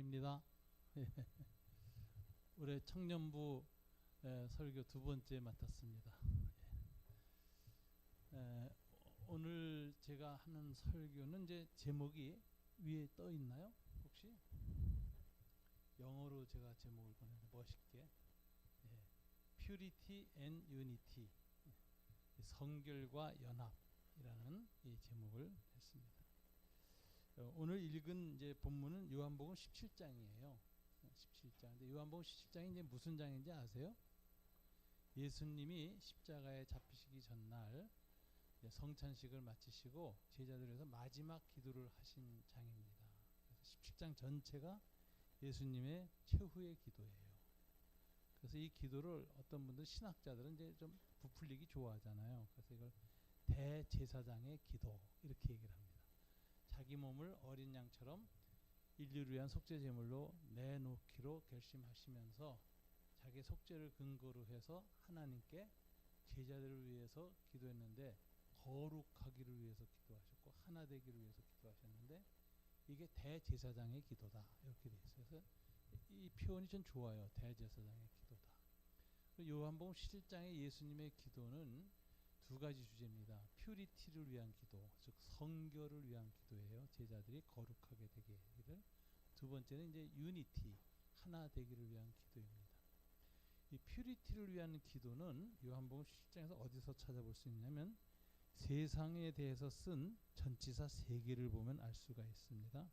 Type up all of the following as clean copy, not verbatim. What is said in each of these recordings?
반갑습니다. 올해 청년부 설교 두 번째 맡았습니다. 오늘 제가 하는 설교는 이제 제목이 위에 떠 있나요? 혹시 영어로 제가 제목을 보내서 멋있게 Purity and Unity, 성결과 연합이라는 이 제목을 했습니다. 오늘 읽은 이제 본문은 요한복음 17장이에요. 17장. 근데 요한복음 17장이 이제 무슨 장인지 아세요? 예수님이 십자가에 잡히시기 전날 성찬식을 마치시고 제자들을 위해서 마지막 기도를 하신 장입니다. 그래서 17장 전체가 예수님의 최후의 기도예요. 그래서 이 기도를 어떤 분들 신학자들은 이제 좀 부풀리기 좋아하잖아요. 그래서 이걸 대제사장의 기도 이렇게 얘기를 합니다. 자기 몸을 어린 양처럼 인류를 위한 속죄 제물로 내놓기로 결심하시면서 자기 속죄를 근거로 해서 하나님께 제자들을 위해서 기도했는데 거룩하기를 위해서 기도하셨고 하나 되기를 위해서 기도하셨는데 이게 대제사장의 기도다 이렇게 돼 있어요. 그래서 이 표현이 좀 좋아요. 대제사장의 기도다. 요한복음 17장의 예수님의 기도는 두 가지 주제입니다. 퓨리티를 위한 기도, 즉 성결을 위한 기도예요. 제자들이 거룩하게 되기를. 두 번째는 이제 유니티, 하나 되기를 위한 기도입니다. 이 퓨리티를 위한 기도는 요한복음 17장에서 어디서 찾아볼 수 있냐면 세상에 대해서 쓴 전치사 3개를 보면 알 수가 있습니다.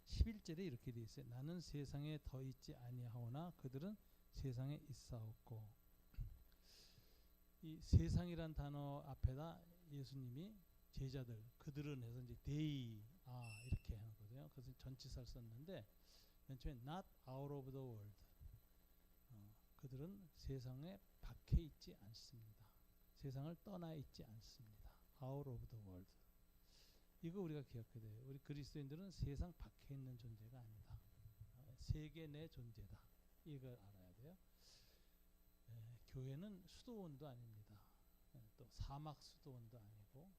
11절에 이렇게 되어 있어요. 나는 세상에 더 있지 아니하오나 그들은 세상에 있사옵고. 이 세상이란 단어 앞에다 예수님이 제자들, 그들은 해서 이제 they 이렇게 하는 거거든요. 그래서 전치사를 썼는데 맨 처음에 not out of the world. 그들은 세상에 밖에 있지 않습니다. 세상을 떠나 있지 않습니다. out of the world. 이거 우리가 기억해야 돼요. 우리 그리스도인들은 세상 밖에 있는 존재가 아니다. 세계 내 존재다. 이걸 알아야 돼요. 교회는 수도원도 아닙니다. 또 사막 수도원도 아니고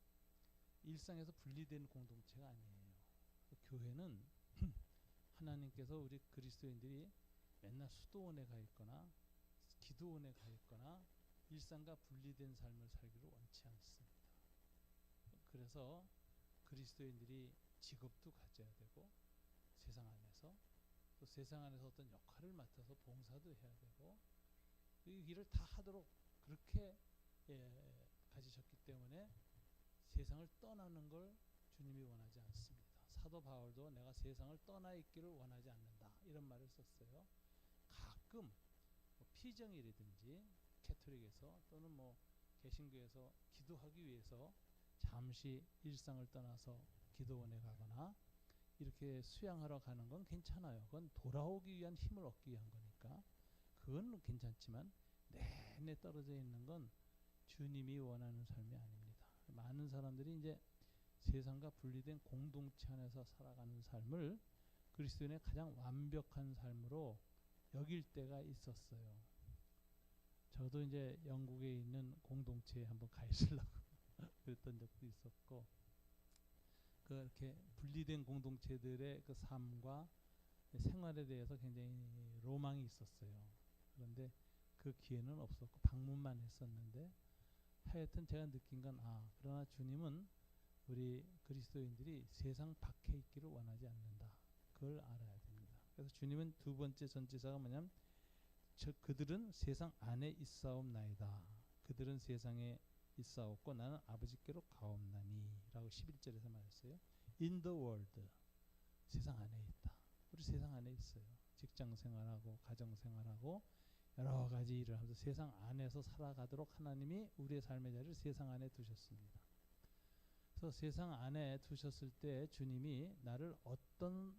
일상에서 분리된 공동체가 아니에요. 교회는 하나님께서 우리 그리스도인들이 맨날 수도원에 가 있거나 기도원에 가 있거나 일상과 분리된 삶을 살기를 원치 않습니다. 그래서 그리스도인들이 직업도 가져야 되고 세상 안에서 또 세상 안에서 어떤 역할을 맡아서 봉사도 해야 되고 이 일을 다 하도록 그렇게 가지셨기 때문에 세상을 떠나는 걸 주님이 원하지 않습니다. 사도 바울도 내가 세상을 떠나 있기를 원하지 않는다 이런 말을 썼어요. 가끔 피정일이든지 캐톨릭에서 또는 개신교에서 기도하기 위해서 잠시 일상을 떠나서 기도원에 가거나 이렇게 수양하러 가는 건 괜찮아요. 그건 돌아오기 위한 힘을 얻기 위한 거니까 그건 괜찮지만 내내 떨어져 있는 건 주님이 원하는 삶이 아닙니다. 많은 사람들이 이제 세상과 분리된 공동체 안에서 살아가는 삶을 그리스도인의 가장 완벽한 삶으로 여길 때가 있었어요. 저도 이제 영국에 있는 공동체에 한번 가 있으려고 그랬던 적도 있었고 그렇게 분리된 공동체들의 그 삶과 생활에 대해서 굉장히 로망이 있었어요. 그런데 그 기회는 없었고 방문만 했었는데 하여튼 제가 느낀 건 그러나 주님은 우리 그리스도인들이 세상 밖에 있기를 원하지 않는다. 그걸 알아야 됩니다. 그래서 주님은 두 번째 전치사가 뭐냐면 그들은 세상 안에 있사옵나이다. 그들은 세상에 있사옵고 나는 아버지께로 가옵나니 라고 11절에서 말했어요. In the world. 세상 안에 있다. 우리 세상 안에 있어요. 직장 생활하고 가정 생활하고 여러 가지 일을 하면서 세상 안에서 살아가도록 하나님이 우리의 삶의 자리를 세상 안에 두셨습니다. 그래서 세상 안에 두셨을 때 주님이 나를 어떤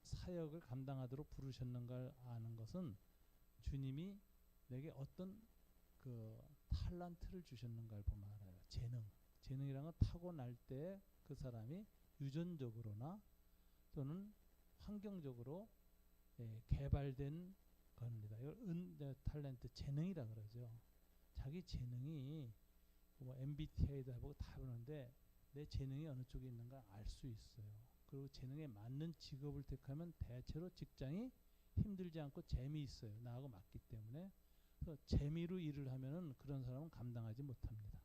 사역을 감당하도록 부르셨는가를 아는 것은 주님이 내게 어떤 그 탤런트를 주셨는가를 보면 알아요. 재능이란 건 타고날 때 그 사람이 유전적으로나 또는 환경적으로 개발된 겁니다. 이걸 탤런트, 재능이라 그러죠. 자기 재능이 MBTI도 해보고 다 해보는데 내 재능이 어느 쪽에 있는가 알 수 있어요. 그리고 재능에 맞는 직업을 택하면 대체로 직장이 힘들지 않고 재미있어요. 나하고 맞기 때문에. 그래서 재미로 일을 하면은 그런 사람은 감당하지 못합니다.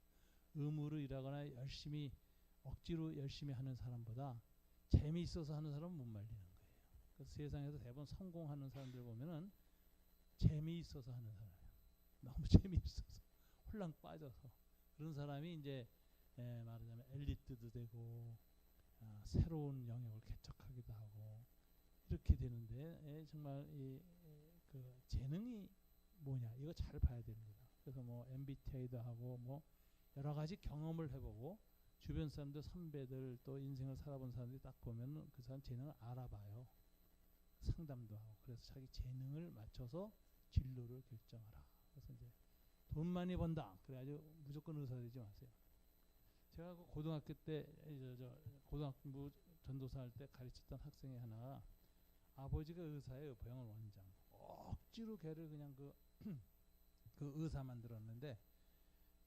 의무로 일하거나 열심히 억지로 열심히 하는 사람보다 재미있어서 하는 사람은 못 말리는 거예요. 그래서 세상에서 대부분 성공하는 사람들 보면은 재미있어서 하는 사람이에요. 너무 재미있어서 홀랑 빠져서 그런 사람이 이제 말하자면 엘리트도 되고 새로운 영역을 개척하기도 하고 이렇게 되는데 정말 그 재능이 뭐냐 이거 잘 봐야 됩니다. 그래서 뭐 MBTI도 하고 뭐 여러 가지 경험을 해보고 주변 사람들 선배들 또 인생을 살아본 사람들이 딱 보면 그 사람 재능을 알아봐요. 상담도 하고 그래서 자기 재능을 맞춰서 진로를 결정하라. 그래서 이제 돈 많이 번다. 그래가지고 무조건 의사 되지 마세요. 제가 그 고등학교 때 고등학부 전도사 할 때 가르쳤던 학생이 하나 아버지가 의사예요. 병원 원장. 억지로 걔를 그냥 그 의사 만들었는데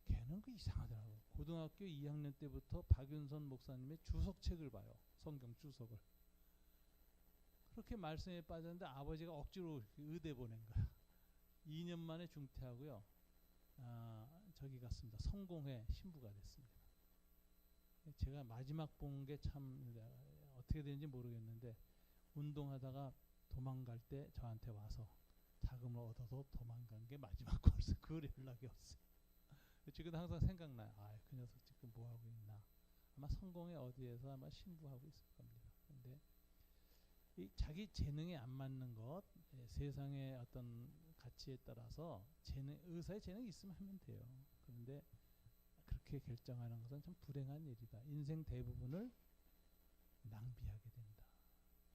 걔는 그 이상하더라고. 고등학교 2학년 때부터 박윤선 목사님의 주석책을 봐요. 성경 주석을. 그렇게 말씀에 빠졌는데 아버지가 억지로 의대 보낸 거야. 2년 만에 중퇴하고요. 저기 갔습니다. 성공회 신부가 됐습니다. 제가 마지막 본 게 참 어떻게 되는지 모르겠는데 운동하다가 도망갈 때 저한테 와서 자금을 얻어서 도망간 게 마지막 거였어요. 그 후로 연락이 없어요. 지금도 항상 생각나요. 그 녀석 지금 뭐하고 있나. 아마 성공회 어디에서 아마 신부하고 있을 겁니다. 근데 이 자기 재능에 안 맞는 것, 세상의 어떤 가치에 따라서 의사의 재능이 있으면 하면 돼요. 그런데 그렇게 결정하는 것은 참 불행한 일이다. 인생 대부분을 낭비하게 된다.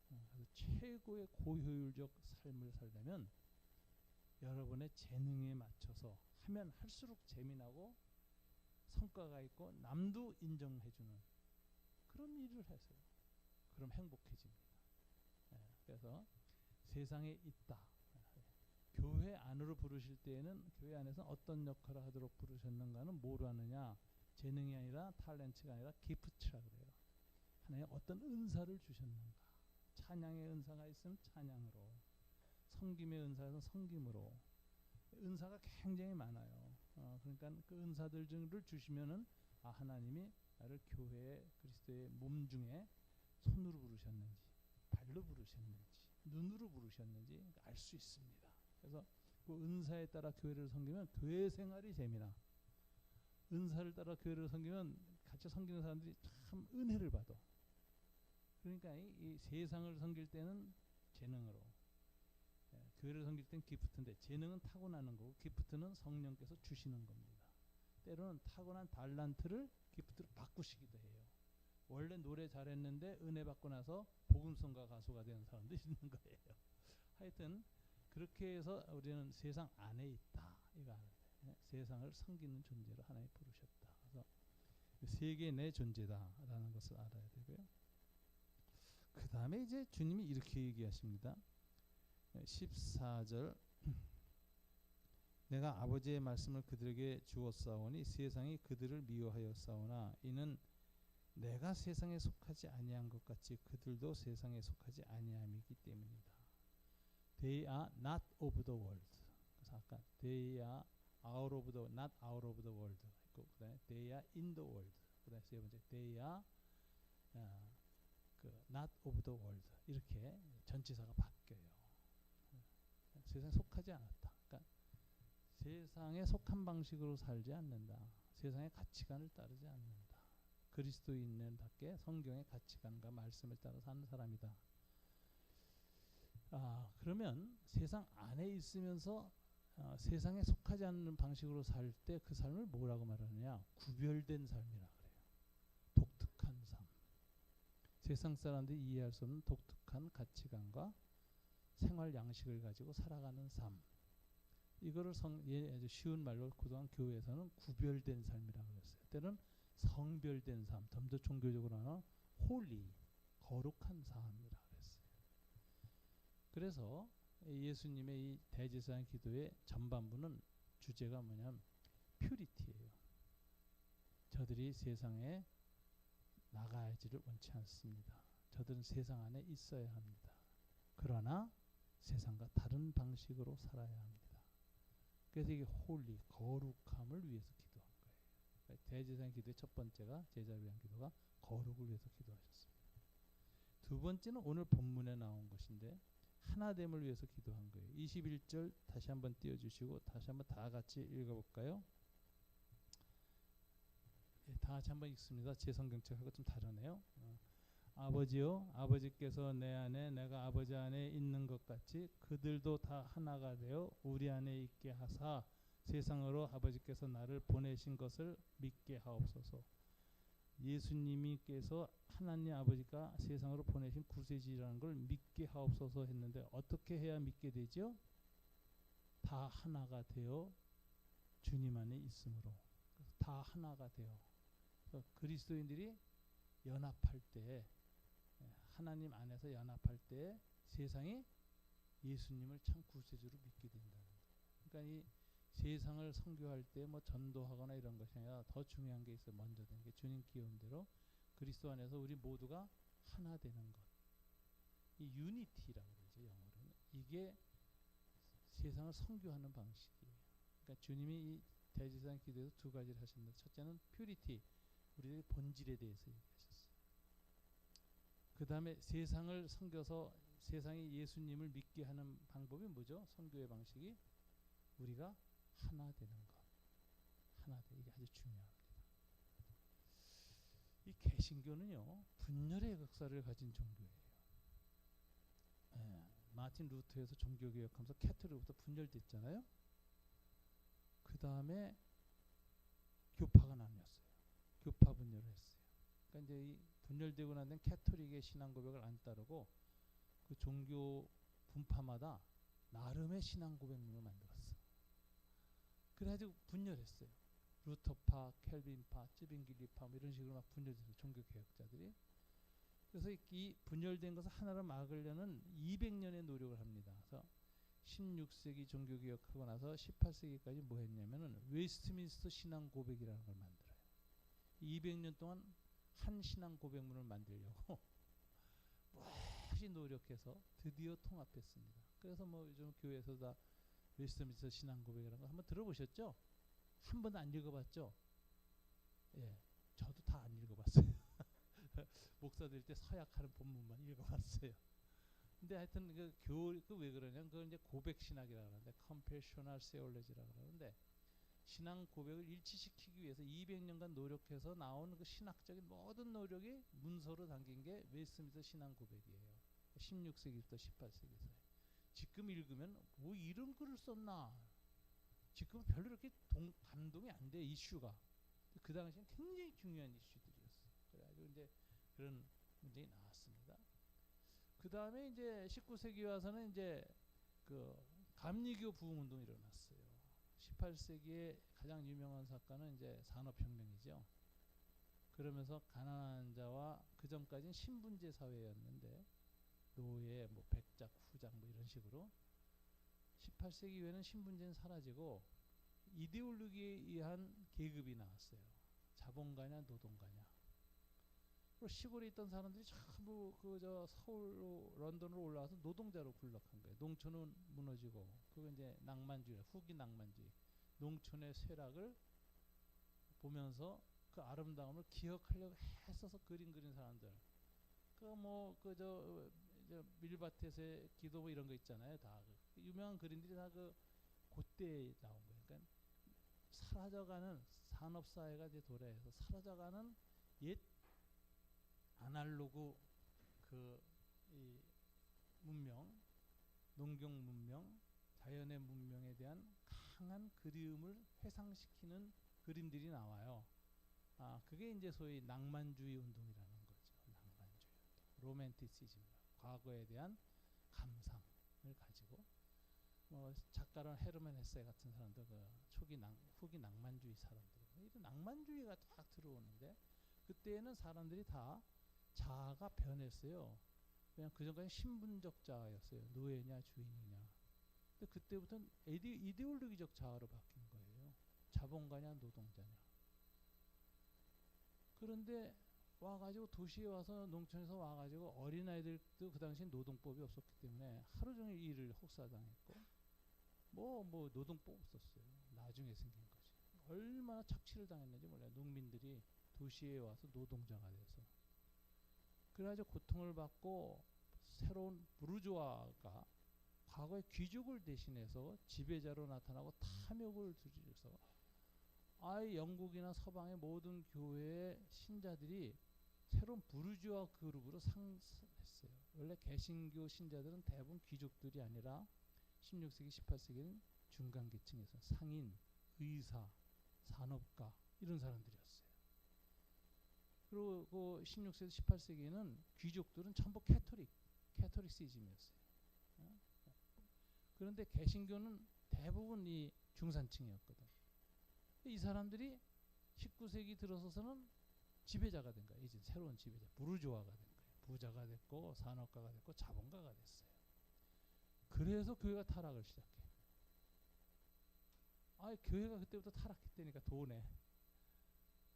그래서 최고의 고효율적 삶을 살려면 여러분의 재능에 맞춰서 하면 할수록 재미나고 성과가 있고 남도 인정해주는 그런 일을 하세요. 그럼 행복해집니다. 그래서 세상에 있다. 교회 안으로 부르실 때에는 교회 안에서 어떤 역할을 하도록 부르셨는가는 뭐로 하느냐. 재능이 아니라 탤런트가 아니라 기프트라 그래요. 하나님 어떤 은사를 주셨는가. 찬양의 은사가 있으면 찬양으로, 섬김의 은사는 섬김으로. 은사가 굉장히 많아요. 그러니까 그 은사들을 주시면은 하나님이 나를 교회의 그리스도의 몸 중에 손으로 부르셨는지, 발로 부르셨는지, 눈으로 부르셨는지 알 수 있습니다. 그래서 그 은사에 따라 교회를 섬기면 교회 생활이 재미나. 은사를 따라 교회를 섬기면 같이 섬기는 사람들이 참 은혜를 받아. 그러니까 이 세상을 섬길 때는 재능으로, 교회를 섬길 때는 기프트인데 재능은 타고나는 거고 기프트는 성령께서 주시는 겁니다. 때로는 타고난 달란트를 기프트로 바꾸시기도 해요. 원래 노래 잘했는데 은혜 받고 나서 복음성가 가수가 되는 사람도 있는 거예요. 하여튼 그렇게 해서 우리는 세상 안에 있다. 이거 알아야 돼. 세상을 섬기는 존재로 하나님 부르셨다. 그래서 세계 내 존재다라는 것을 알아야 되고요. 그 다음에 이제 주님이 이렇게 얘기하십니다. 14절 내가 아버지의 말씀을 그들에게 주었사오니 세상이 그들을 미워하였사오나 이는 내가 세상에 속하지 아니한 것 같이 그들도 세상에 속하지 아니함이기 때문이다. They are not of the world. 그래서 아까 they are out of the not out of the world. 그다음에 they are in the world. 그다음에 세 번째 they are not of the world. 이렇게 전치사가 바뀌어요. 세상에 속하지 않았다. 그러니까 세상에 속한 방식으로 살지 않는다. 세상의 가치관을 따르지 않는다. 그리스도인답게 성경의 가치관과 말씀을 따라 사는 사람이다. 그러면 세상 안에 있으면서 세상에 속하지 않는 방식으로 살 때 그 삶을 뭐라고 말하느냐? 구별된 삶이라 그래요. 독특한 삶. 세상 사람들이 이해할 수 없는 독특한 가치관과 생활 양식을 가지고 살아가는 삶. 이거를 아주 쉬운 말로 그동안 교회에서는 구별된 삶이라고 그랬어요. 때는 성별된 삶, 좀 더 종교적으로 하면 홀리, 거룩한 삶이라고 그랬어요. 그래서 예수님의 이 대제사장 기도의 전반부는 주제가 뭐냐면 퓨리티예요. 저들이 세상에 나가야지를 원치 않습니다. 저들은 세상 안에 있어야 합니다. 그러나 세상과 다른 방식으로 살아야 합니다. 그래서 이게 홀리, 거룩함을 위해서 기도한 거예요. 대제사장 기도의 첫 번째가 제자를 위한 기도가 거룩을 위해서 기도하셨습니다. 두 번째는 오늘 본문에 나온 것인데 하나됨을 위해서 기도한 거예요. 21절 다시 한번 띄워주시고 다시 한번 다 같이 읽어볼까요? 네, 다 같이 한번 읽습니다. 제 성경책하고 좀 다르네요. 아버지요, 아버지께서 내 안에 내가 아버지 안에 있는 것 같이 그들도 다 하나가 되어 우리 안에 있게 하사 세상으로 아버지께서 나를 보내신 것을 믿게 하옵소서. 예수님께서 하나님 아버지가 세상으로 보내신 구세주라는 걸 믿게 하옵소서 했는데 어떻게 해야 믿게 되죠? 다 하나가 되어 주님 안에 있으므로. 다 하나가 되어. 그리스도인들이 연합할 때, 하나님 안에서 연합할 때 세상이 예수님을 참 구세주로 믿게 된다는 거예요. 그러니까 이 세상을 선교할 때 뭐 전도하거나 이런 것이 아니라 더 중요한 게 있어요. 먼저 되는 게 주님 기운 대로 그리스도 안에서 우리 모두가 하나 되는 것. 이 유니티라고 그러죠, 영어로는. 이게 세상을 선교하는 방식이에요. 그러니까 주님이 이 대제사장 기도에서 두 가지를 하셨는데 첫째는 퓨리티, 우리의 본질에 대해서 얘기하셨어요. 그 다음에 세상을 섬겨서 세상이 예수님을 믿게 하는 방법이 뭐죠? 선교의 방식이 우리가 하나 되는 것. 하나 돼. 이게 아주 중요합니다. 이 개신교는요, 분열의 역사를 가진 종교예요. 마틴 루터에서 종교개혁하면서 캐톨릭부터 분열됐잖아요. 그 다음에 교파가 나뉘었어요. 교파 분열을 했어요. 그러니까 이제 이 분열되고 난 데는 캐톨릭의 신앙 고백을 안 따르고 그 종교 분파마다 나름의 신앙 고백문을 만들었어. 그래가지고 분열했어요. 루터파, 켈빈파, 찌빙길리파 뭐 이런 식으로 막 분열됐어요. 종교 개혁자들이. 그래서 이 분열된 것을 하나로 막으려는 200년의 노력을 합니다. 그래서 16세기 종교 개혁하고 나서 18세기까지 뭐 했냐면은 웨스트민스터 신앙 고백이라는 걸 만들어요. 200년 동안 한 신앙 고백문을 만들려고 무엇이 노력해서 드디어 통합했습니다. 그래서 뭐 요즘 교회에서 다 웨스트민스터 신앙 고백이라는 거 한번 들어보셨죠? 한 번도 안 읽어봤죠? 예, 저도 다 안 읽어봤어요. 목사들 때 서약하는 본문만 읽어봤어요. 근데 하여튼 그 왜 그러냐면 그걸 이제 고백 신학이라고 하는데 confessional theology라고 하는데 신앙 고백을 일치시키기 위해서 200년간 노력해서 나온 그 신학적인 모든 노력이 문서로 담긴 게 웨스트민스터 신앙 고백이에요. 16세기부터 18세기 사이. 지금 읽으면 뭐 이런 글을 썼나? 지금은 별로 이렇게 감동이 안 돼, 이슈가. 그 당시엔 굉장히 중요한 이슈들이었어. 그래가지고 이제 그런 문제가 나왔습니다. 그 다음에 이제 19세기 와서는 이제 그 감리교 부흥운동이 일어났어요. 18세기에 가장 유명한 사건은 이제 산업혁명이죠. 그러면서 가난한 자와 그 전까지는 신분제 사회였는데 노예, 뭐 백작, 후작 뭐 이런 식으로 18세기 이후에는 신분제는 사라지고 이데올로기에 의한 계급이 나왔어요. 자본가냐 노동가냐. 그리고 시골에 있던 사람들이 전부 그저 서울로 런던으로 올라와서 노동자로 군락한 거예요. 농촌은 무너지고 그거 이제 낭만주의, 후기 낭만주의. 농촌의 쇠락을 보면서 그 아름다움을 기억하려고 애써서 그린 사람들. 그 뭐 저 밀밭에서의 기도 뭐 이런 거 있잖아요. 다 유명한 그림들이 다 그 그때 나온 거예요. 그러니까 사라져가는 산업 사회가 이제 도래해서 사라져가는 옛 아날로그 이 문명, 농경 문명, 자연의 문명에 대한 강한 그리움을 회상시키는 그림들이 나와요. 그게 이제 소위 낭만주의 운동이라는 거죠. 낭만주의 운동. 로맨티시즘. 과거에 대한 감상을 가지고 뭐 작가는 헤르만 헤세 같은 사람들 그 후기 낭만주의 사람들 이런 낭만주의가 딱 들어오는데 그때는 사람들이 다 자아가 변했어요. 그냥 그전까지 신분적 자아였어요. 노예냐 주인이냐. 근데 그때부터는 이데올로기적 자아로 바뀐 거예요. 자본가냐 노동자냐. 그런데 와가지고 도시에 와서 농촌에서 와가지고 어린아이들도 그 당시 노동법이 없었기 때문에 하루 종일 일을 혹사당했고 뭐 노동법 없었어요. 나중에 생긴 거지. 얼마나 착취를 당했는지 몰라요. 농민들이 도시에 와서 노동자가 돼서. 그래가지고 고통을 받고 새로운 부르주아가 과거의 귀족을 대신해서 지배자로 나타나고 탐욕을 들여서 아예 영국이나 서방의 모든 교회의 신자들이 새로운 부르주아 그룹으로 상승했어요. 원래 개신교 신자들은 대부분 귀족들이 아니라 16세기, 18세기는 중간계층에서 상인, 의사, 산업가 이런 사람들이었어요. 그리고 16세기, 18세기에는 귀족들은 전부 캐토릭시즘이었어요. 그런데 개신교는 대부분 이 중산층이었거든. 이 사람들이 19세기 들어서서는 지배자가 된 거예요. 이제 새로운 지배자, 부르주아가 된 거예요. 부자가 됐고 산업가가 됐고 자본가가 됐어요. 그래서 교회가 타락을 시작해. 교회가 그때부터 타락했다니까 돈에.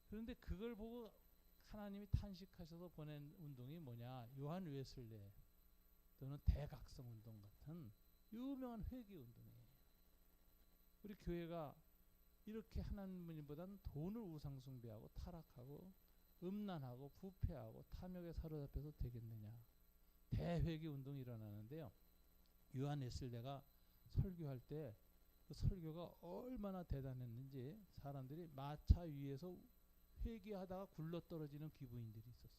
그런데 그걸 보고 하나님이 탄식하셔서 보낸 운동이 뭐냐? 요한 웨슬레 또는 대각성 운동 같은 유명한 회개 운동이에요. 우리 교회가 이렇게 하나님보다는 돈을 우상숭배하고 타락하고 음란하고 부패하고 탐욕에 사로잡혀서 되겠느냐. 대회개 운동이 일어나는데요. 요한 웨슬레가 설교할 때 그 설교가 얼마나 대단했는지 사람들이 마차 위에서 회개하다가 굴러떨어지는 기부인들이 있었어요.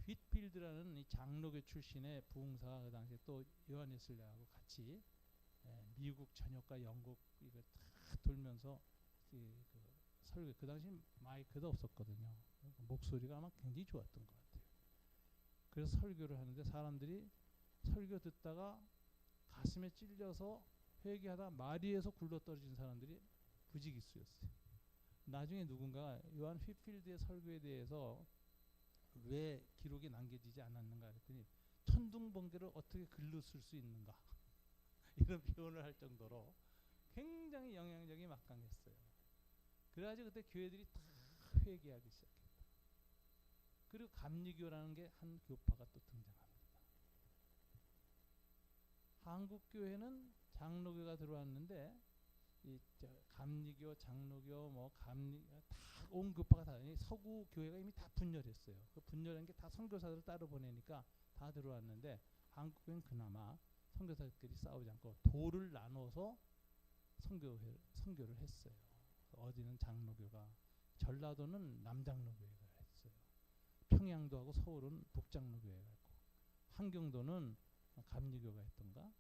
휘필드라는 이 장로교 출신의 부흥사가 그 당시에 또 요한 웨슬레하고 같이 미국 전역과 영국 이걸 다 돌면서 그 설교, 그 당시 마이크도 없었거든요. 목소리가 아마 굉장히 좋았던 것 같아요. 그래서 설교를 하는데 사람들이 설교 듣다가 가슴에 찔려서 회개하다 마리에서 굴러떨어진 사람들이 부지기수였어요. 나중에 누군가 요한 휘필드의 설교에 대해서 왜 기록이 남겨지지 않았는가 했더니 천둥번개를 어떻게 글로 쓸 수 있는가 이런 표현을 할 정도로 굉장히 영향력이 막강했어요. 그래가지고 그때 교회들이 다 회개하기 시작했다. 그리고 감리교라는 게 한 교파가 또 등장합니다. 한국 교회는 장로교가 들어왔는데 이 감리교, 장로교, 뭐 감리 다 온 교파가 다 서구 교회가 이미 다 분열했어요. 그 분열한 게 다 선교사들을 따로 보내니까 다 들어왔는데 한국 교회는 그나마 선교사들끼리 싸우지 않고 도를 나눠서 선교를 했어요. 어디는 장로교가, 전라도는 남장로교회가 했어요. 평양도하고 서울은 북장로교회가 했고, 함경도는 감리교가 했던가.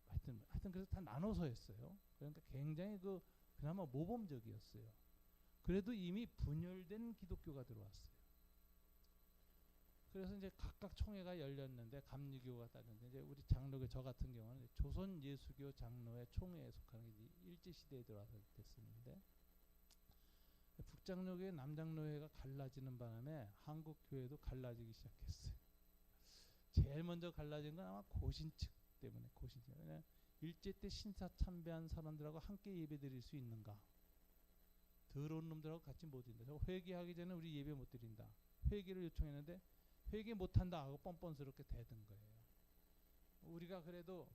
하여튼 그래서 다 나눠서 했어요. 그러니까 굉장히 그나마 모범적이었어요. 그래도 이미 분열된 기독교가 들어왔어요. 그래서 이제 각각 총회가 열렸는데 감리교가 따졌는데 이제 우리 장로교 저 같은 경우는 조선 예수교 장로회 총회에 속하는 게 일제 시대에 들어와서 됐었는데 북장로교회 남장로회가 갈라지는 바람에 한국 교회도 갈라지기 시작했어요. 제일 먼저 갈라진 건 아마 고신측 때문에 고신측. 일제 때 신사 참배한 사람들하고 함께 예배 드릴 수 있는가? 더러운 놈들하고 같이 못 드린다. 저거 회개하기 전에 우리 예배 못 드린다. 회개를 요청했는데 회개 못한다 하고 뻔뻔스럽게 대든 거예요. 우리가 그래도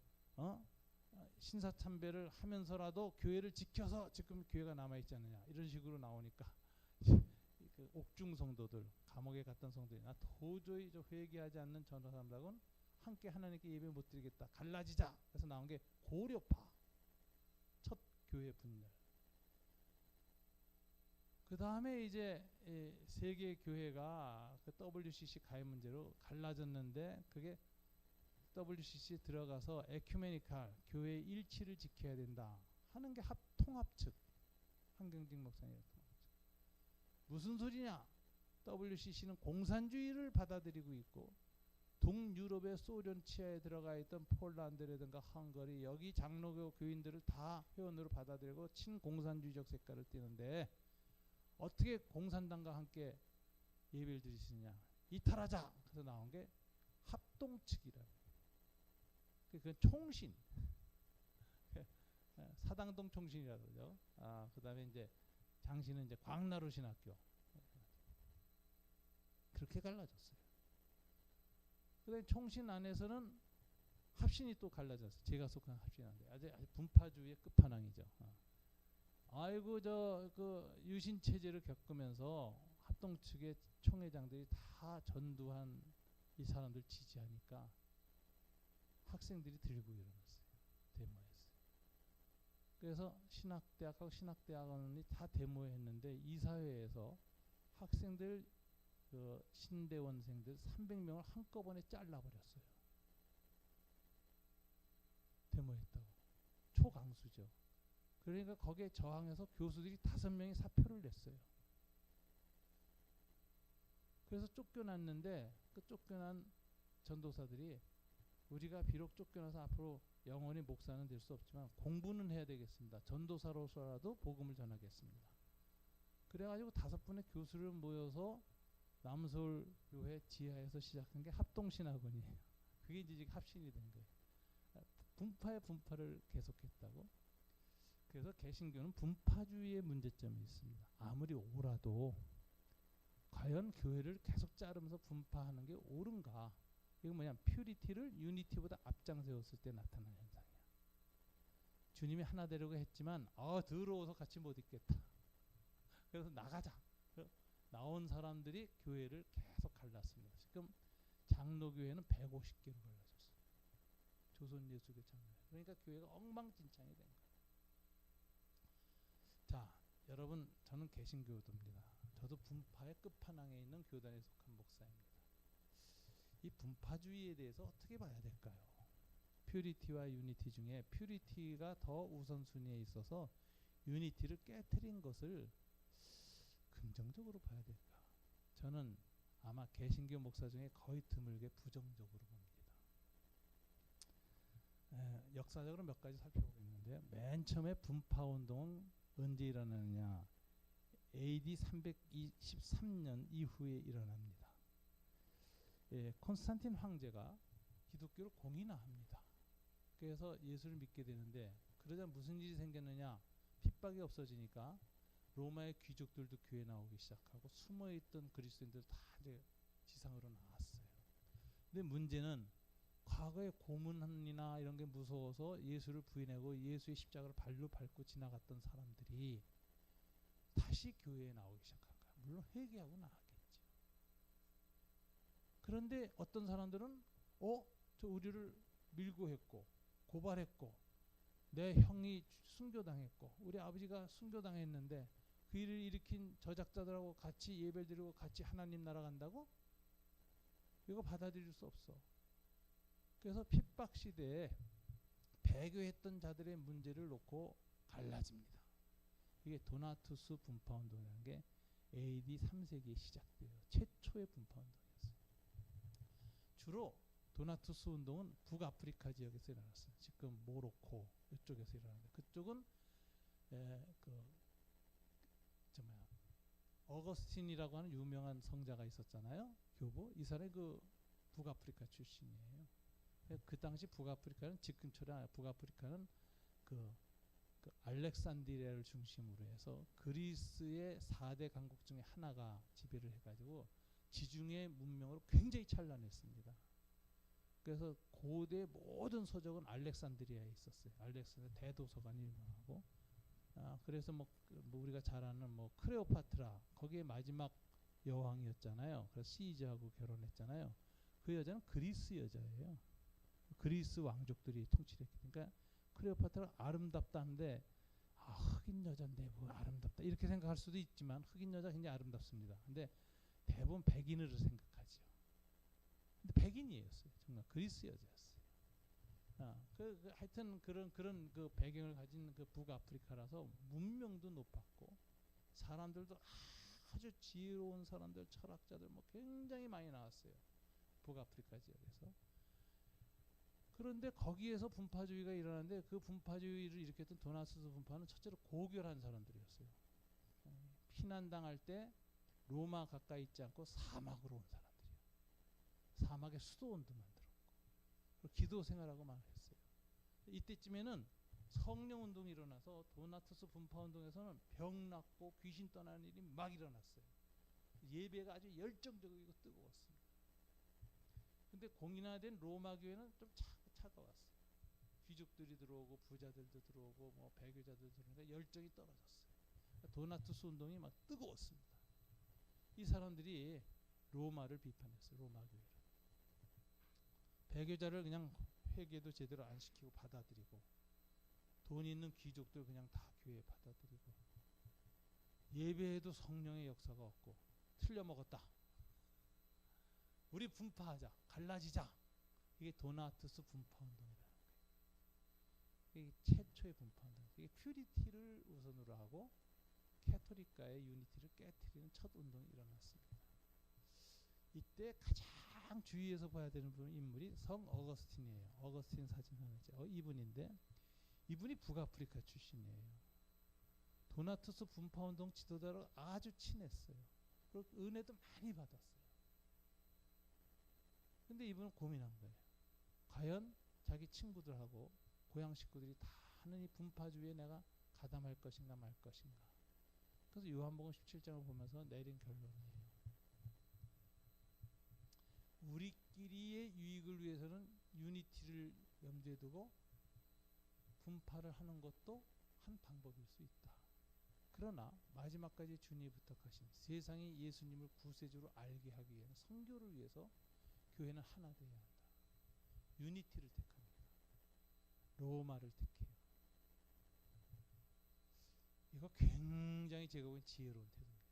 신사 참배를 하면서라도 교회를 지켜서 지금 교회가 남아있지 않느냐 이런 식으로 나오니까 그 옥중 성도들, 감옥에 갔던 성도들이 나 도저히 저 회개하지 않는 전도 사람들하고는 함께 하나님께 예배 못 드리겠다. 갈라지자. 그래서 나온 게 고려파 첫 교회 분열. 그 다음에 이제 세계 교회가 그 WCC 가입 문제로 갈라졌는데 그게 WCC 들어가서 에큐메니칼 교회의 일치를 지켜야 된다 하는 게 통합 측 한경직 목사님 무슨 소리냐? WCC는 공산주의를 받아들이고 있고 동유럽의 소련 치하에 들어가 있던 폴란드라든가 헝가리 여기 장로교 교인들을 다 회원으로 받아들이고 친공산주의적 색깔을 띠는데 어떻게 공산당과 함께 예배를 드릴 수 있느냐? 이탈하자. 그래서 나온 게 합동측이라고. 그건 총신. 사당동 총신이라고 그러죠. 그 다음에 이제 장신은 이제 광나루 신학교. 그렇게 갈라졌어요. 그다음에 총신 안에서는 합신이 또 갈라졌어요. 제가 속한 합신인데 아주 분파주의의 끝판왕이죠. 아이고 저 그 유신 체제를 겪으면서 합동 측의 총회장들이 다 전두환 이 사람들 지지하니까 학생들이 들고 일어났어요. 데모했어요. 그래서 신학대학하고 신학대학원이 다 데모했는데 이사회에서 학생들 그 신대원생들 300명을 한꺼번에 잘라버렸어요. 데모했다고. 초강수죠. 그러니까 거기에 저항해서 교수들이 5명이 사표를 냈어요. 그래서 쫓겨났는데 그 쫓겨난 전도사들이 우리가 비록 쫓겨나서 앞으로 영원히 목사는 될 수 없지만 공부는 해야 되겠습니다. 전도사로서라도 복음을 전하겠습니다. 그래가지고 5분의 교수를 모여서 남서울교회 지하에서 시작한 게 합동신학원이에요. 그게 이제 합신이 된 거예요. 분파의 분파를 계속했다고. 그래서 개신교는 분파주의의 문제점이 있습니다. 아무리 옳아도 과연 교회를 계속 자르면서 분파하는 게 옳은가? 이건 뭐냐면 퓨리티를 유니티보다 앞장세웠을 때 나타나는 현상이야. 주님이 하나 되려고 했지만 더러워서 같이 못 있겠다. 그래서 나가자. 나온 사람들이 교회를 계속 갈랐습니다. 지금 장로교회는 150개로 갈라졌어요. 조선예수교 장로회. 그러니까 교회가 엉망진창이 된 거예요. 자, 여러분 저는 개신교도입니다. 저도 분파의 끝판왕에 있는 교단에 속한 목사입니다. 이 분파주의에 대해서 어떻게 봐야 될까요? 퓨리티와 유니티 중에 퓨리티가 더 우선순위에 있어서 유니티를 깨트린 것을 긍정적으로 봐야 될까? 저는 아마 개신교 목사 중에 거의 드물게 부정적으로 봅니다. 역사적으로 몇 가지 살펴보겠는데요. 맨 처음에 분파운동은 언제 일어나느냐? AD 323년 이후에 일어납니다. 콘스탄틴 황제가 기독교를 공인화합니다. 그래서 예수를 믿게 되는데 그러자 무슨 일이 생겼느냐? 핍박이 없어지니까 로마의 귀족들도 교회에 나오기 시작하고 숨어있던 그리스도인들 다 이제 지상으로 나왔어요. 근데 문제는 과거에 고문이나 이런 게 무서워서 예수를 부인하고 예수의 십자가를 발로 밟고 지나갔던 사람들이 다시 교회에 나오기 시작한 거야. 물론 회개하고 나왔겠죠. 그런데 어떤 사람들은 저 우리를 밀고 했고 고발했고 내 형이 순교당했고 우리 아버지가 순교당했는데 그 일을 일으킨 저작자들하고 같이 예배드리고 같이 하나님 나라 간다고? 이거 받아들일 수 없어. 그래서 핍박 시대에 배교했던 자들의 문제를 놓고 갈라집니다. 이게 도나투스 분파운동이라는 게 AD 3세기에 시작돼요. 최초의 분파운동이었어요. 주로 도나투스 운동은 북아프리카 지역에서 일어났어요. 지금 모로코 이쪽에서 일어났는데 그쪽은 어거스틴이라고 하는 유명한 성자가 있었잖아요. 교부. 이 사람이 그 북아프리카 출신이에요. 그 당시 북아프리카는 지금처럼 북아프리카는 그 알렉산드리아를 중심으로 해서 그리스의 4대 강국 중에 하나가 지배를 해가지고 지중해 문명으로 굉장히 찬란했습니다. 그래서 고대 모든 서적은 알렉산드리아에 있었어요. 알렉산드리아 대도서관이 유명하고 그래서 뭐 우리가 잘 아는 뭐 클레오파트라 거기에 마지막 여왕이었잖아요. 그래서 시저하고 결혼했잖아요. 그 여자는 그리스 여자예요. 그리스 왕족들이 통치를 했기 때문에 그러니까 클레오파트라가 아름답다는데 흑인 여자인데 뭐 아름답다 이렇게 생각할 수도 있지만 흑인 여자 굉장히 아름답습니다. 근데 대부분 백인으로 생각하죠. 근데 백인이었어요. 정말 그리스 여자였어요. 하여튼 그런 그 배경을 가진 그 북아프리카라서 문명도 높았고 사람들도 아주 지혜로운 사람들, 철학자들 뭐 굉장히 많이 나왔어요. 북아프리카 지역에서. 그런데 거기에서 분파주의가 일어났는데 그 분파주의를 일으켰던 도나투스 분파는 첫째로 고결한 사람들이었어요. 피난당할 때 로마 가까이 있지 않고 사막으로 온 사람들이에요. 사막에 수도원도 만들었고 기도 생활하고 막 했어요. 이때쯤에는 성령운동이 일어나서 도나투스 분파운동에서는 병 낫고 귀신 떠나는 일이 막 일어났어요. 이 예배가 아주 열정적이고 뜨거웠습니다. 근데 공인화된 로마 교회는 좀 차가웠어요. 귀족들이 들어오고 부자들도 들어오고 뭐 배교자들 들어오니까 열정이 떨어졌어요. 도나투스 운동이 막 뜨거웠습니다. 이 사람들이 로마를 비판했어요. 로마 교회를. 배교자를 그냥 회개도 제대로 안 시키고 받아들이고, 돈 있는 귀족들 그냥 다 교회에 받아들이고, 예배에도 성령의 역사가 없고, 틀려먹었다. 우리 분파하자. 갈라지자. 이게 도나투스 분파운동이라는 거예요. 이게 최초의 분파운동. 이게 퓨리티를 우선으로 하고 캐토릭과의 유니티를 깨트리는 첫 운동이 일어났습니다. 이때 가장 주의해서 봐야 되는 인물이 성 어거스틴이에요. 어거스틴 사진 하나 있죠. 이분인데, 이분이 북아프리카 출신이에요. 도나투스 분파운동 지도자로 아주 친했어요. 그리고 은혜도 많이 받았어요. 근데 이분은 고민한 거예요. 과연 자기 친구들하고 고향 식구들이 다 하는 이 분파주의에 내가 가담할 것인가 말 것인가. 그래서 요한복음 17장을 보면서 내린 결론이에요. 우리끼리의 유익을 위해서는 유니티를 염두에 두고 분파를 하는 것도 한 방법일 수 있다. 그러나 마지막까지 주님이 부탁하신 세상이 예수님을 구세주로 알게 하기 위해서, 선교를 위해서 교회는 하나 되어야 한다. 유니티를 택합니다. 로마를 택해요. 이거 굉장히 제가 보기엔 지혜로운 태도입니다.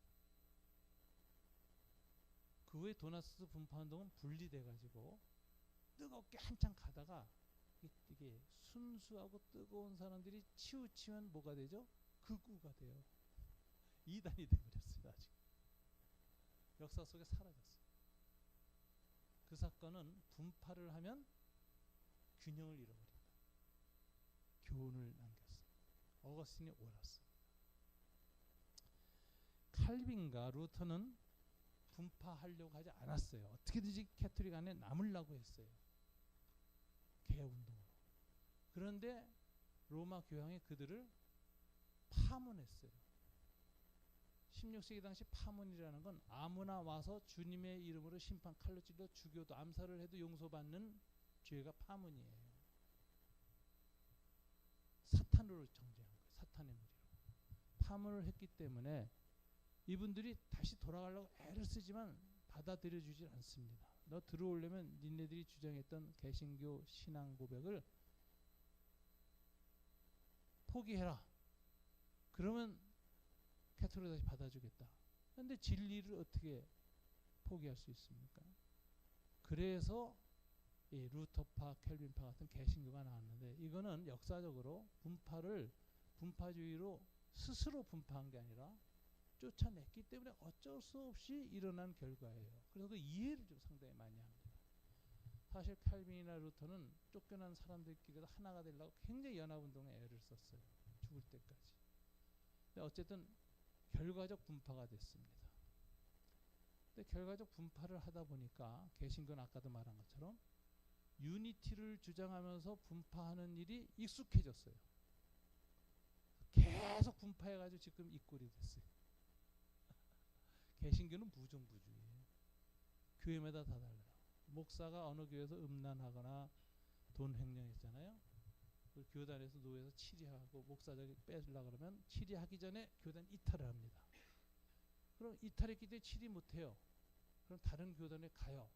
그 후에 도나투스 분파운동은 분리돼가지고 뜨겁게 한참 가다가 이게 순수하고 뜨거운 사람들이 치우치면 뭐가 되죠? 극우가 돼요. 이단이 돼버렸어요. 아직 역사 속에 사라졌어요. 그 사건은 분파를 하면 균형을 잃어버린다. 교훈을 남겼습니다. 어거스틴이 옳았습니다. 칼빈과 루터는 분파하려고 하지 않았어요. 어떻게든지 캐토릭 안에 남으려고 했어요. 개혁운동으로. 그런데 로마 교황이 그들을 파문했어요. 16세기 당시 파문이라는 건 아무나 와서 주님의 이름으로 심판, 칼로 찔러 죽여도, 암살을 해도 용서받는 죄가 파문이에요. 사탄으로 정죄한 거예요. 사탄의 무리로. 파문을 했기 때문에 이분들이 다시 돌아가려고 애를 쓰지만 받아들여주질 않습니다. 너 들어오려면 니네들이 주장했던 개신교 신앙 고백을 포기해라. 그러면 캐토릭 다시 받아주겠다. 그런데 진리를 어떻게 포기할 수 있습니까? 그래서 이 루터파, 켈빈파 같은 개신교가 나왔는데, 이거는 역사적으로 분파주의로 스스로 분파한 게 아니라 쫓아냈기 때문에 어쩔 수 없이 일어난 결과예요. 그래서 그 이해를 좀 상당히 많이 합니다. 사실 칼빈이나 루터는 쫓겨난 사람들끼리도 하나가 되려고 굉장히 연합운동에 애를 썼어요. 죽을 때까지. 근데 어쨌든 결과적 분파가 됐습니다. 근데 결과적 분파를 하다 보니까 개신교는 아까도 말한 것처럼 유니티를 주장하면서 분파하는 일이 익숙해졌어요. 계속 분파해가지고 지금 이 꼴이 됐어요. 개신교는 무정부주의예요. 교회마다 다 달라요. 목사가 어느 교회에서 음란하거나 돈 횡령했잖아요. 그 교단에서 노예에서 치리하고 목사적이 뺏으려고 그러면 치리하기 전에 교단 이탈을 합니다. 그럼 이탈했기 때문에 치리 못해요. 그럼 다른 교단에 가요.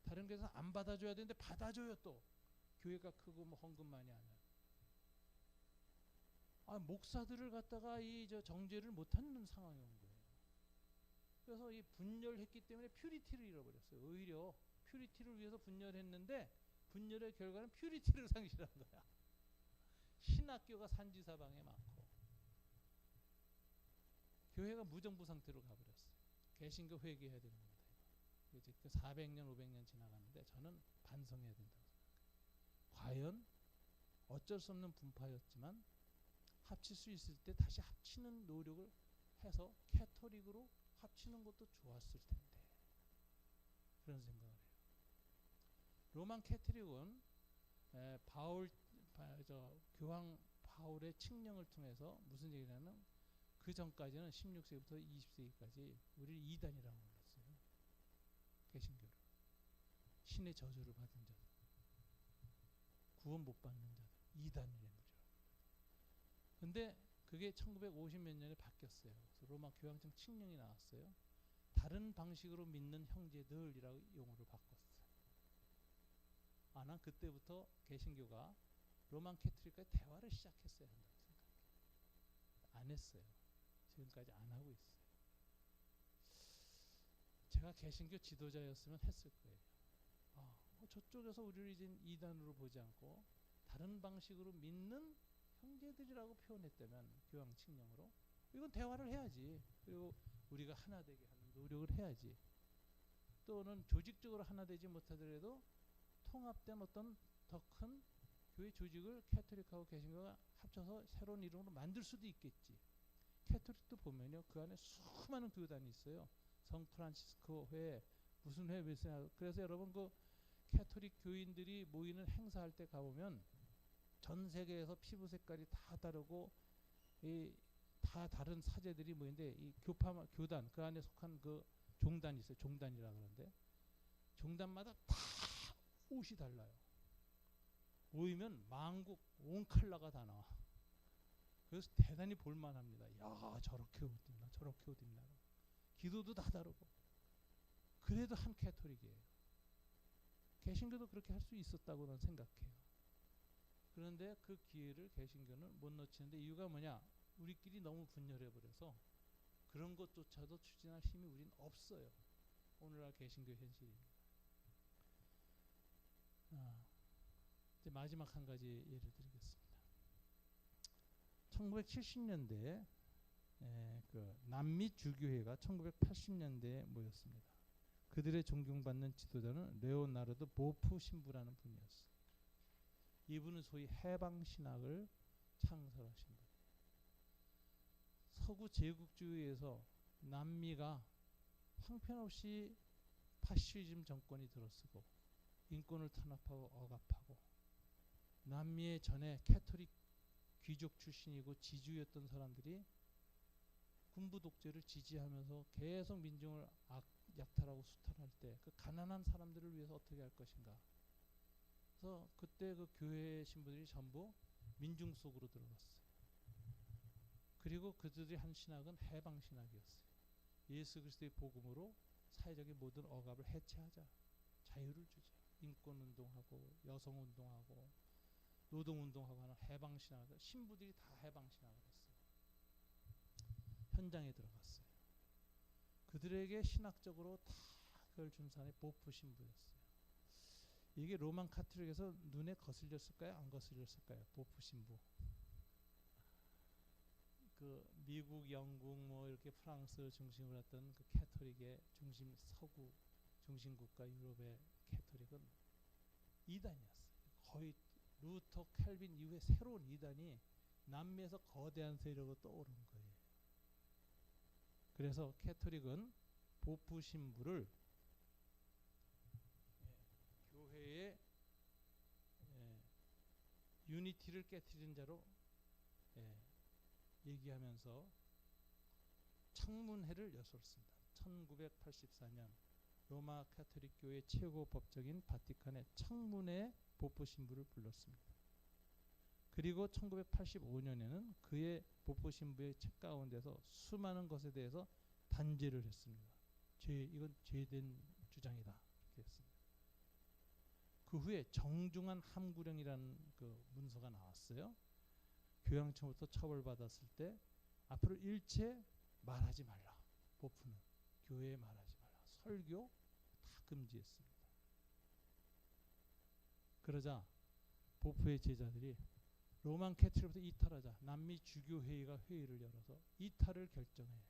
다른 교회에서 안 받아줘야 되는데 받아줘요. 또 교회가 크고 뭐 헌금 많이 하면. 목사들을 갖다가 정죄를 못하는 상황이 온 거예요. 그래서 이 분열했기 때문에 퓨리티를 잃어버렸어요. 오히려 퓨리티를 위해서 분열했는데 분열의 결과는 퓨리티를 상실한 거야. 신학교가 산지사방에 많고 교회가 무정부 상태로 가버렸어요. 개신교 회개해야 되는 겁니다. 이제 그 400년, 500년 지나갔는데 저는 반성해야 된다고 생각해요. 과연 어쩔 수 없는 분파였지만 합칠 수 있을 때 다시 합치는 노력을 해서 캐토릭으로 합치는 것도 좋았을 텐데, 그런 생각을 해요. 로만 캐토릭은 교황 바울의 칙령을 통해서 무슨 얘기냐면, 그 전까지는 16세기부터 20세기까지 우리를 이단이라고 불렀어요. 개신교를. 신의 저주를 받은 자들, 구원 못 받는 자들, 이단이라는 거죠. 근데 그게 1950 몇 년에 바뀌었어요. 그래서 로마 교황청 칙령이 나왔어요. 다른 방식으로 믿는 형제들이라고 용어를 바꿨어요. 난 그때부터 개신교가 로만 캐톨릭과의 대화를 시작했어야 한다고 생각해요. 안 했어요. 지금까지 안 하고 있어요. 제가 개신교 지도자였으면 했을 거예요. 저쪽에서 우리를 이제 이단으로 보지 않고 다른 방식으로 믿는 형제들이라고 표현했다면 교황 칙령으로 이건 대화를 해야지. 그리고 우리가 하나 되게 하는 노력을 해야지. 또는 조직적으로 하나 되지 못하더라도 통합된 어떤 더 큰 교회 조직을 캐톨릭하고 개신교가 합쳐서 새로운 이름으로 만들 수도 있겠지. 캐톨릭도 보면요, 그 안에 수많은 교단이 있어요. 성 프란시스코 회, 무슨 회, 무슨 회. 그래서 여러분 그 캐톨릭 교인들이 모이는 행사할 때 가보면 전 세계에서 피부 색깔이 다 다르고 다 다른 사제들이 모이는데 이 교단 그 안에 속한 그 종단이 있어요. 종단이라 그러는데 종단마다 다 옷이 달라요. 모이면 만국 온 컬러가 다 나와. 그래서 대단히 볼만합니다. 야, 저렇게 옷 입나 저렇게 옷 입나. 기도도 다 다르고. 그래도 한 캐톨릭이에요. 개신교도 그렇게 할 수 있었다고 는 생각해요. 그런데 그 기회를 개신교는 못 놓치는데 이유가 뭐냐? 우리끼리 너무 분열해버려서 그런 것조차도 추진할 힘이 우린 없어요. 오늘날 개신교 현실입니다. 이제 마지막 한 가지 예를 드리겠습니다. 1970년대에 그 남미 주교회가 1980년대에 모였습니다. 그들의 존경받는 지도자는 레오나르도 보프 신부라는 분이었어요. 이분은 소위 해방신학을 창설하신 분이에요. 서구 제국주의에서 남미가 형편없이 파시즘 정권이 들어서고 인권을 탄압하고 억압하고 남미의 전에 캐톨릭 귀족 출신이고 지주였던 사람들이 군부 독재를 지지하면서 계속 민중을 약탈하고 수탈할 때 그 가난한 사람들을 위해서 어떻게 할 것인가. 그래서 그때 그 교회 신부들이 전부 민중 속으로 들어갔어요. 그리고 그들이 한 신학은 해방 신학이었어요. 예수 그리스도의 복음으로 사회적인 모든 억압을 해체하자. 자유를 주자. 인권 운동하고 여성 운동하고 노동 운동하고 하는 해방 신학을 신부들이 다 해방 신학을 했어요. 현장에 들어갔어요. 그들에게 신학적으로 다 그걸 준 사람이 보프 신부였어요. 이게 로만 카톨릭에서 눈에 거슬렸을까요? 안 거슬렸을까요? 보프 신부. 그 미국, 영국, 뭐 이렇게 프랑스 중심으로 했던 그 캐톨릭의 중심 서구 중심국가 유럽의 캐톨릭은 이단이었어요. 거의 루터, 캘빈 이후에 새로운 이단이 남미에서 거대한 세력으로 떠오른 거예요. 그래서 캐톨릭은 보프 신부를 교회의 유니티를 깨뜨린 자로 얘기하면서 청문회를 열었습니다. 1984년 로마 카톨릭 교회 최고 법정인 바티칸의 청문회에 보프 신부를 불렀습니다. 그리고 1985년에는 그의 보프 신부의 책 가운데서 수많은 것에 대해서 단죄를 했습니다. 이건 죄된 주장이다. 이렇게 했습니다. 그 후에 정중한 함구령이라는 그 문서가 나왔어요. 교황청부터 처벌받았을 때 앞으로 일체 말하지 말라. 보프는 교회에 말하지 말라. 설교 다 금지했습니다. 그러자 보프의 제자들이 로만 캐톨릭부터 이탈하자. 남미 주교회의가 회의를 열어서 이탈을 결정해요.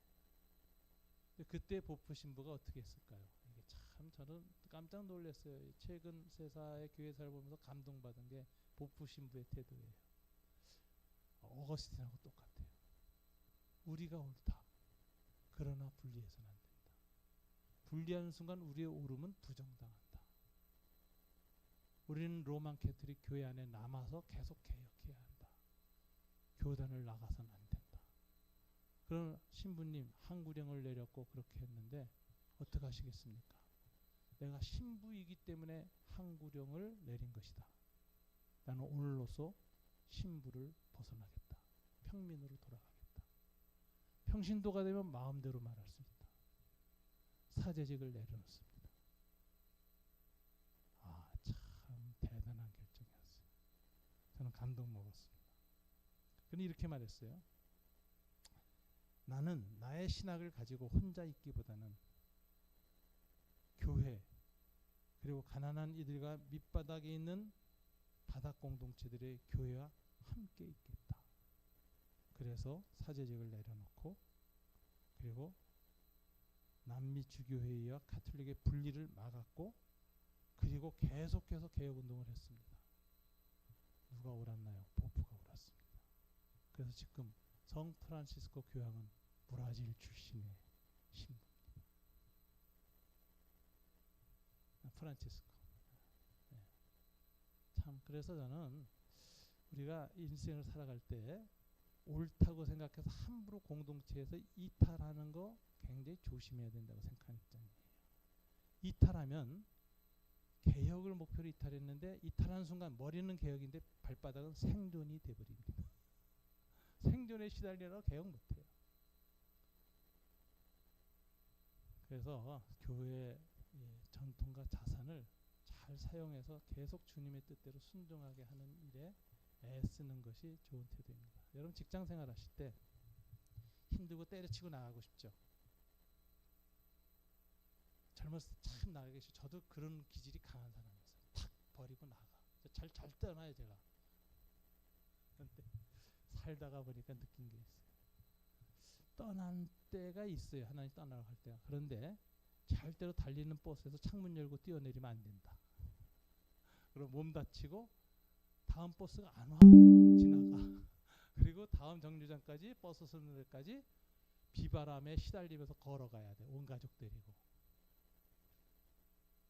그때 보프 신부가 어떻게 했을까요? 이게 참 저는 깜짝 놀랐어요. 최근 세사의 교회사를 보면서 감동받은 게 보프 신부의 태도예요. 어거스틴하고 똑같아요. 우리가 옳다. 그러나 분리해서는 안 된다. 분리하는 순간 우리의 옳음은 부정당한다. 우리는 로만 캐톨릭 교회 안에 남아서 계속 개혁해야 한다. 교단을 나가서는 안 된다. 그런 신부님 항구령을 내렸고 그렇게 했는데 어떻게 하시겠습니까? 내가 신부이기 때문에 항구령을 내린 것이다. 나는 오늘로써 신부를 벗어나겠다. 평민으로 돌아가겠다. 평신도가 되면 마음대로 말할 수 있다. 사제직을 내려놓습니다. 아, 참 대단한 결정이었어요. 저는 감동 먹었습니다. 그는 이렇게 말했어요. 나는 나의 신학을 가지고 혼자 있기보다는 교회 그리고 가난한 이들과 밑바닥에 있는 바닥 공동체들의 교회와 함께 있겠다. 그래서 사제직을 내려놓고 그리고 남미 주교회의와 가톨릭의 분리를 막았고 그리고 계속해서 개혁운동을 했습니다. 누가 옳았나요? 포프가 옳았습니다. 그래서 지금 성 프란시스코 교황은 브라질 출신의 신부입니다. 프란치스코. 네. 참 그래서 저는 우리가 인생을 살아갈 때 옳다고 생각해서 함부로 공동체에서 이탈하는 거 굉장히 조심해야 된다고 생각하는 입장이에요. 이탈하면 개혁을 목표로 이탈했는데 이탈하는 순간 머리는 개혁인데 발바닥은 생존이 돼버립니다. 생존에 시달리느라 개혁 못해요. 그래서 교회의 전통과 자산을 잘 사용해서 계속 주님의 뜻대로 순종하게 하는 일에 애쓰는 것이 좋은 태도입니다. 여러분 직장생활 하실 때 힘들고 때려치고 나가고 싶죠? 젊었을 때 참 나가기 싫죠. 저도 그런 기질이 강한 사람이었어요. 탁 버리고 나가. 잘 떠나요 제가. 그런데 살다가 보니까 느낀 게 있어요. 떠난 때가 있어요. 하나님 떠나러 갈 때가. 그런데 절대로 달리는 버스에서 창문 열고 뛰어내리면 안 된다. 그럼 몸 다치고 다음 버스가 안 와. 지나가. 그리고 다음 정류장까지 버스 서는 데까지 비바람에 시달리면서 걸어가야 돼. 온 가족 데리고.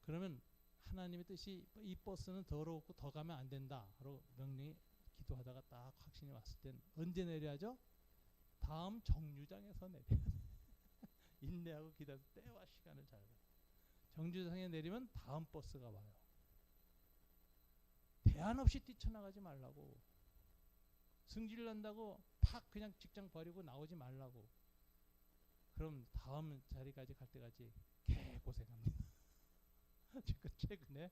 그러면 하나님의 뜻이 이 버스는 더럽고 더 가면 안 된다. 라고 명령이 기도하다가 딱 확신이 왔을 땐 언제 내려야죠? 다음 정류장에서 내려야 돼. 인내하고 기다려 때와 시간을 잘 봐. 정류장에 내리면 다음 버스가 와요. 대안 없이 뛰쳐나가지 말라고. 승질 난다고 팍 그냥 직장 버리고 나오지 말라고. 그럼 다음 자리까지 갈 때까지 개고생합니다. 최근에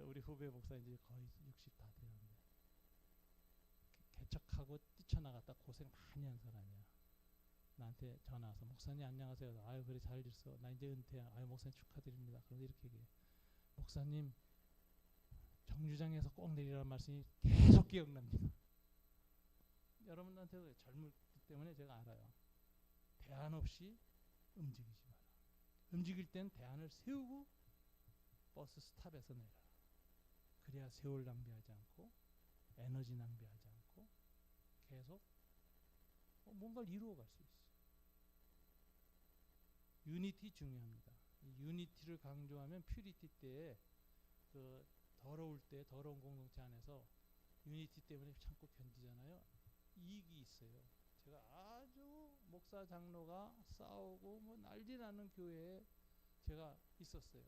우리 후배 목사 이제 거의 60 다 되었는데 개척하고 뛰쳐나갔다 고생 많이 한 사람이야. 나한테 전화 와서 목사님 안녕하세요. 아유 그래 잘 있어. 나 이제 은퇴야. 아유 목사님 축하드립니다. 그런데 이렇게 얘기해. 목사님 정류장에서 꼭 내리라는 말씀이 계속 기억납니다. 여러분한테도 젊기 때문에 제가 알아요. 대안 없이 움직이지 마라. 움직일 땐 대안을 세우고 버스 스탑에서 내려라. 그래야 세월 낭비하지 않고 에너지 낭비하지 않고 계속 뭔가를 이루어갈 수 있어요. 유니티 중요합니다. 이 유니티를 강조하면 퓨리티 때에 그 더러울 때 더러운 공동체 안에서 유니티 때문에 참고 견디잖아요. 이익이 있어요. 제가 아주 목사 장로가 싸우고 뭐 난리 나는 교회에 제가 있었어요.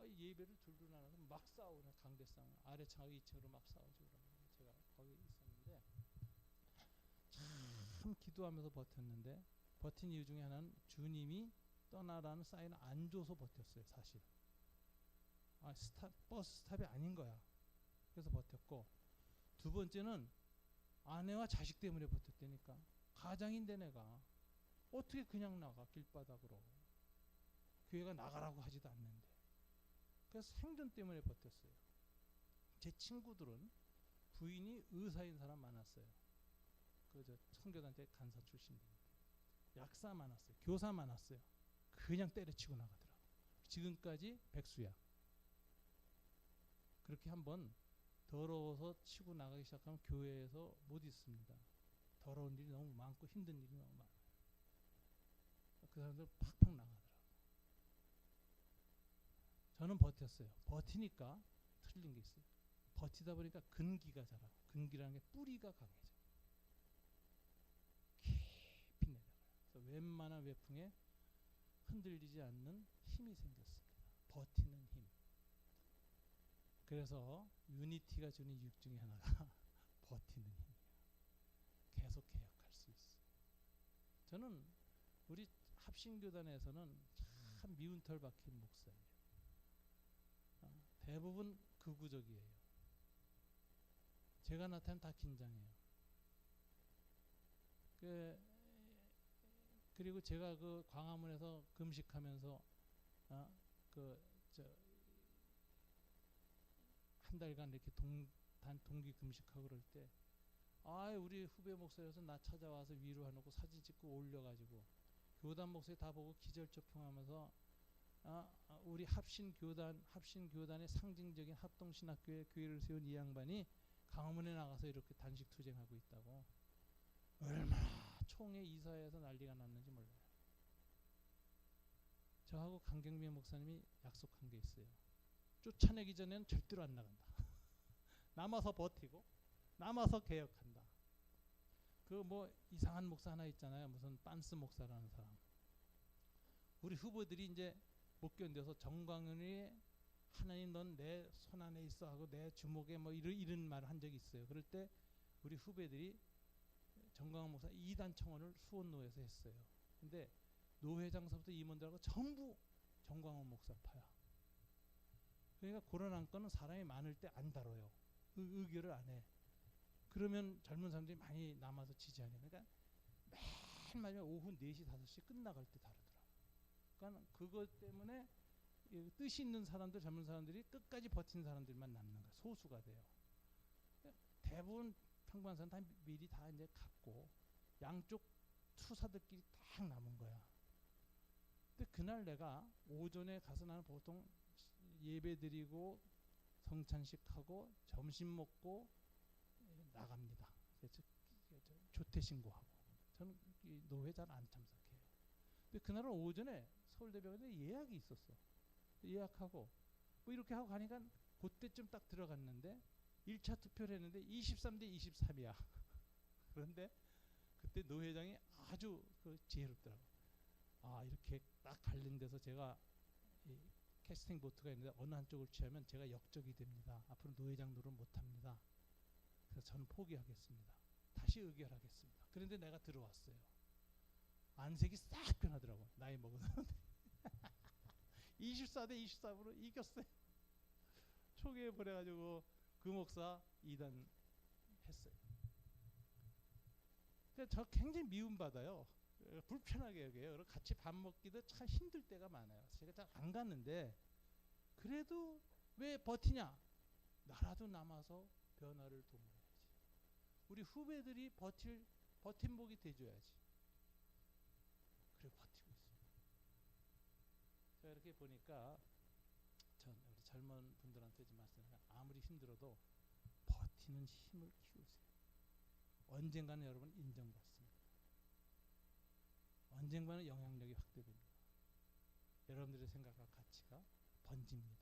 예배를 둘둘 나눠서 막 싸우는 강대 싸움, 아래층하고 이층으로 막 싸우죠. 제가 거기 있었는데 참 기도하면서 버텼는데 버틴 이유 중에 하나는 주님이 떠나라는 사인을 안 줘서 버텼어요. 사실 버스 스탑이 아닌 거야. 그래서 버텼고, 두 번째는 아내와 자식 때문에 버텼다니까. 가장인데 내가 어떻게 그냥 나가 길바닥으로. 교회가 나가라고 하지도 않는데. 그래서 생존 때문에 버텼어요. 제 친구들은 부인이 의사인 사람 많았어요. 그저 선교단체 간사 출신들. 약사 많았어요. 교사 많았어요. 그냥 때려치고 나가더라. 지금까지 백수야. 그렇게 한번 더러워서 치고 나가기 시작하면 교회에서 못 있습니다. 더러운 일이 너무 많고 힘든 일이 너무 많아요. 그 사람들 팍팍 나가더라고요. 저는 버텼어요. 버티니까 틀린 게 있어요. 버티다 보니까 근기가 자라고. 근기라는 게 뿌리가 강해져. 깊이 내려가요. 그래서 웬만한 외풍에 흔들리지 않는 힘이 생겼습니다. 버티는 힘. 그래서 유니티가 주는 유익 중에 하나가 버티는 힘이에요. 계속 개혁할 수 있어. 저는 우리 합신교단에서는 참 미운 털 박힌 목사예요. 대부분 극우적이에요. 제가 나타나면 다 긴장해요. 그리고 제가 그 광화문에서 금식하면서 한 달간 이렇게 동기 금식하고 그럴 때, 우리 후배 목사여서 나 찾아와서 위로해놓고 사진 찍고 올려가지고 교단 목사님 다 보고 기절초풍하면서 우리 합신교단의 상징적인 합동신학교에 교회를 세운 이 양반이 광화문에 나가서 이렇게 단식 투쟁하고 있다고 얼마나 총회 이사회에서 난리가 났는지 몰라요. 저하고 강경민 목사님이 약속한 게 있어요. 쫓아내기 전에는 절대로 안 나간다. 남아서 버티고 남아서 개혁한다. 그 뭐 이상한 목사 하나 있잖아요. 무슨 빤스 목사라는 사람. 우리 후보들이 이제 못 견뎌서 정광훈이 하나님 넌 내 손 안에 있어 하고 내 주목에 뭐 이런 말을 한 적이 있어요. 그럴 때 우리 후배들이 정광훈 목사 2단 청원을 수원노회에서 했어요. 근데 노회장서부터 임원들하고 전부 정광훈 목사파야. 그러니까 그런 안건은 사람이 많을 때 안 다뤄요. 의결을 안 해. 그러면 젊은 사람들이 많이 남아서 지지하냐. 그러니까 맨 마지막에 오후 4시 5시 끝나갈 때 다르더라고. 그러니까 그것 때문에 뜻이 있는 사람들, 젊은 사람들이 끝까지 버틴 사람들만 남는 거야. 소수가 돼요. 대부분 평범한 사람 다 미리 다 이제 갔고 양쪽 투사들끼리 딱 남은 거야. 근데 그날 내가 오전에 가서 나는 보통 예배 드리고 성찬식하고 점심 먹고 나갑니다. 조퇴 신고하고. 저는 노회 잘 안 참석해요. 근데 그날은 오전에 서울대병원에 예약이 있었어. 예약하고 뭐 이렇게 하고 가니까 그때쯤 딱 들어갔는데 1차 투표를 했는데 23대 23이야. 그런데 그때 노 회장이 아주 지혜롭더라고. 이렇게 딱 갈린 데서 제가 캐스팅 보트가 있는데 어느 한쪽을 취하면 제가 역적이 됩니다. 앞으로 노 회장 노릇 못합니다. 그래서 저는 포기하겠습니다. 다시 의결하겠습니다. 그런데 내가 들어왔어요. 안색이 싹 변하더라고. 나이 먹은 사람들. 24대 23으로 이겼어요. 초기에 보내가지고 그 목사 2단 했어요. 저 굉장히 미움받아요. 불편하게 여겨요. 그리고 같이 밥 먹기도 참 힘들 때가 많아요. 제가 잘 안 갔는데 그래도 왜 버티냐? 나라도 남아서 변화를 도모해야지. 우리 후배들이 버팀목이 돼줘야지. 그래 버티고 있어요. 제가 이렇게 보니까 우리 젊은 분들한테 좀 말씀드리면 아무리 힘들어도 버티는 힘을 키우세요. 언젠가는 여러분 인정받습니다. 언젠가는 영향력이 확대됩니다. 여러분들의 생각과 가치가 번집니다.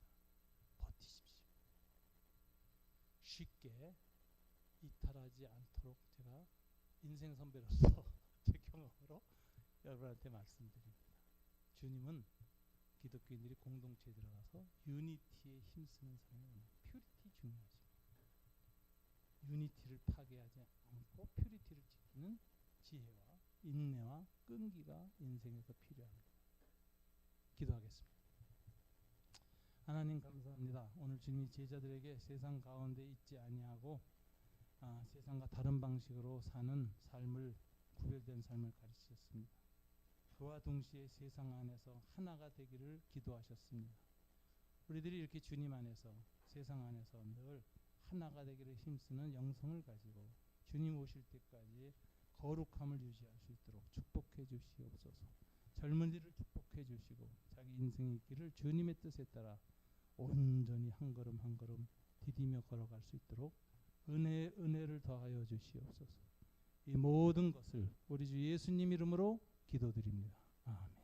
버티십시오. 쉽게 이탈하지 않도록 제가 인생 선배로서 제 경험으로 여러분한테 말씀드립니다. 주님은 기독교인들이 공동체에 들어가서 유니티에 힘쓰는 삶을 퓨리티 중요하지. 유니티를 파괴하지 않고 퓨리티를 지키는 지혜와 인내와 끈기가 인생에서 필요합니다. 기도하겠습니다. 하나님 감사합니다. 오늘 주님이 제자들에게 세상 가운데 있지 아니하고 세상과 다른 방식으로 사는 삶을 구별된 삶을 가르치셨습니다. 그와 동시에 세상 안에서 하나가 되기를 기도하셨습니다. 우리들이 이렇게 주님 안에서 세상 안에서 늘 하나가 되기를 힘쓰는 영성을 가지고 주님 오실 때까지 거룩함을 유지할 수 있도록 축복해 주시옵소서. 젊은이를 축복해 주시고 자기 인생의 길을 주님의 뜻에 따라 온전히 한 걸음 한 걸음 디디며 걸어갈 수 있도록 은혜를 더하여 주시옵소서. 이 모든 것을 우리 주 예수님 이름으로 기도드립니다. 아멘.